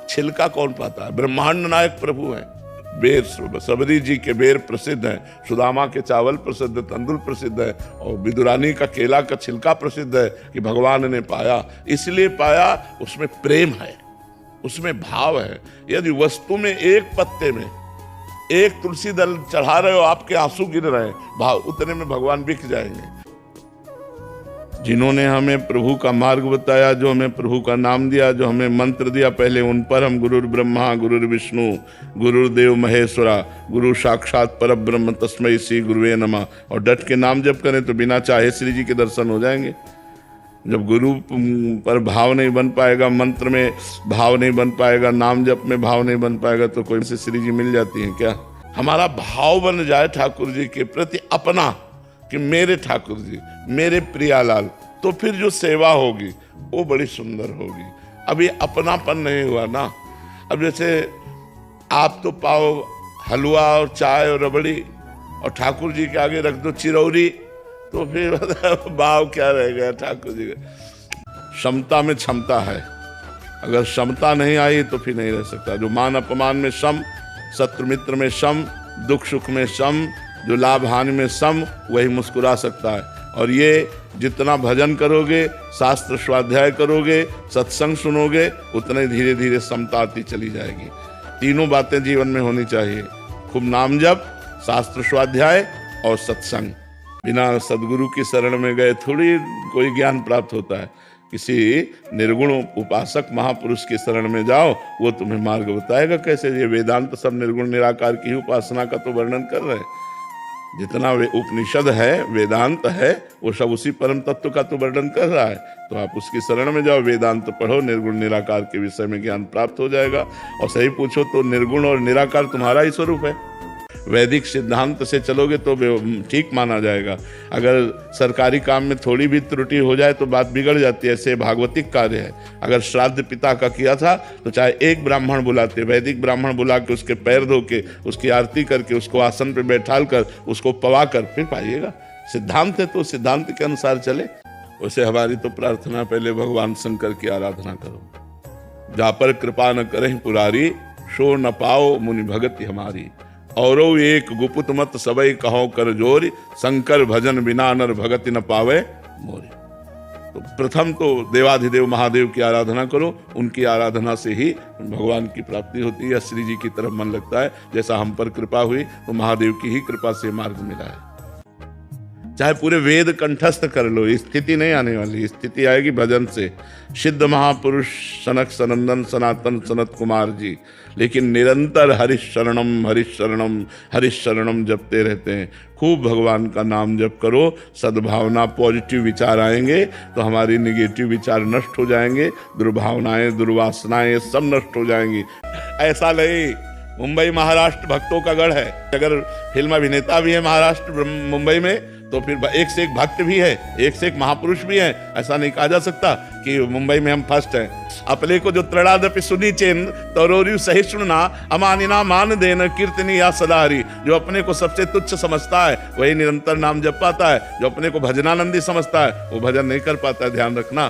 छिलका कौन पाता है? ब्रह्मांड नायक प्रभु हैं। बेर सबरी जी के बेर प्रसिद्ध हैं, सुदामा के चावल प्रसिद्ध, तंदुल प्रसिद्ध है, और विदुरानी का केला का छिलका प्रसिद्ध है कि भगवान ने पाया। इसलिए पाया, उसमें प्रेम है, उसमें भाव है। यदि वस्तु में एक पत्ते में एक तुलसी दल चढ़ा रहे हो, आपके आंसू गिर रहे हैं, भाव उतने में भगवान बिक जाएंगे। जिन्होंने हमें प्रभु का मार्ग बताया, जो हमें प्रभु का नाम दिया, जो हमें मंत्र दिया, पहले उन पर हम गुरुर् ब्रह्मा गुरुर्विष्णु गुरुर्देव महेश्वरा गुरु साक्षात परब्रह्म तस्मै श्री गुरुवे नमः, और डट के नाम जप करें तो बिना चाहे श्री जी के दर्शन हो जाएंगे। जब गुरु पर भाव नहीं बन पाएगा, मंत्र में भाव नहीं बन पाएगा, नाम जप में भाव नहीं बन पाएगा, तो कोई से श्री जी मिल जाती हैं क्या? हमारा भाव बन जाए ठाकुर जी के प्रति अपना, कि मेरे ठाकुर जी, मेरे प्रियालाल, तो फिर जो सेवा होगी वो बड़ी सुंदर होगी। अब ये अपनापन नहीं हुआ ना। अब जैसे आप तो पाओ हलवा और चाय और रबड़ी, और ठाकुर जी के आगे रख दो चिरौरी, तो फिर भाव क्या रह गया ठाकुर जी का? क्षमता में क्षमता है, अगर क्षमता नहीं आई तो फिर नहीं रह सकता। जो मान अपमान में सम, शत्रु मित्र में सम, दुख सुख में सम, जो लाभ हानि में सम, वही मुस्कुरा सकता है। और ये जितना भजन करोगे, शास्त्र स्वाध्याय करोगे, सत्संग सुनोगे, उतने धीरे धीरे समता आती चली जाएगी। तीनों बातें जीवन में होनी चाहिए, खूब नाम जप, शास्त्र स्वाध्याय और सत्संग। बिना सदगुरु की शरण में गए थोड़ी कोई ज्ञान प्राप्त होता है। किसी निर्गुण उपासक महापुरुष की शरण में जाओ, वो तुम्हें मार्ग बताएगा कैसे। ये वेदांत सब निर्गुण निराकार की उपासना का तो वर्णन कर रहे हैं। जितना वे उपनिषद है, वेदांत है, वो सब उसी परम तत्व का तो वर्णन कर रहा है। तो आप उसकी शरण में जाओ, वेदांत पढ़ो, निर्गुण निराकार के विषय में ज्ञान प्राप्त हो जाएगा। और सही पूछो तो निर्गुण और निराकार तुम्हारा ही स्वरूप है। वैदिक सिद्धांत से चलोगे तो ठीक माना जाएगा। अगर सरकारी काम में थोड़ी भी त्रुटि हो जाए तो बात बिगड़ जाती है। ऐसे भागवतिक कार्य है। अगर श्राद्ध पिता का किया था तो चाहे एक ब्राह्मण बुलाते, वैदिक ब्राह्मण बुला के उसके पैर धो के, उसकी आरती करके, उसको आसन पे बैठाल कर, उसको पवा कर फिर पाइएगा। सिद्धांत है तो सिद्धांत के अनुसार चले। वैसे हमारी तो प्रार्थना, पहले भगवान शंकर की आराधना करो। जा पर कृपा न करें पुरारी, शो न पाओ मुनि भगति हमारी। औरो एक गुपुत मत सबई कहो कर जोरी, शंकर भजन बिना नर भगति न पावे मोरी। तो प्रथम तो देवाधिदेव महादेव की आराधना करो। उनकी आराधना से ही भगवान की प्राप्ति होती है। श्री जी की तरफ मन लगता है। जैसा हम पर कृपा हुई तो महादेव की ही कृपा से मार्ग मिला है। चाहे पूरे वेद कंठस्थ कर लो, स्थिति नहीं आने वाली। स्थिति आएगी भजन से। सिद्ध महापुरुष सनक सनंदन सनातन सनत कुमार जी लेकिन निरंतर हरिशरणम हरिशरणम हरिशरणम जपते रहते हैं। खूब भगवान का नाम जप करो। सद्भावना, पॉजिटिव विचार आएंगे तो हमारी निगेटिव विचार नष्ट हो जाएंगे। दुर्भावनाएं, दुर्वासनाएं सब नष्ट हो जाएंगी। ऐसा नहीं, मुंबई महाराष्ट्र भक्तों का गढ़ है। अगर फिल्म अभिनेता भी है महाराष्ट्र मुंबई में, तो फिर एक से एक भक्त भी है, एक से एक महापुरुष भी है। ऐसा नहीं कहा जा सकता कि मुंबई में हम फर्स्ट हैं। अपने को जो त्रणादपि सुनी चेन तरोरियु सहिष्णुना अमानिना मान देन कीर्तनी या सदाहरी। जो अपने को सबसे तुच्छ समझता है वही निरंतर नाम जप पाता है। जो अपने को भजनानंदी समझता है वो भजन नहीं कर पाता है। ध्यान रखना।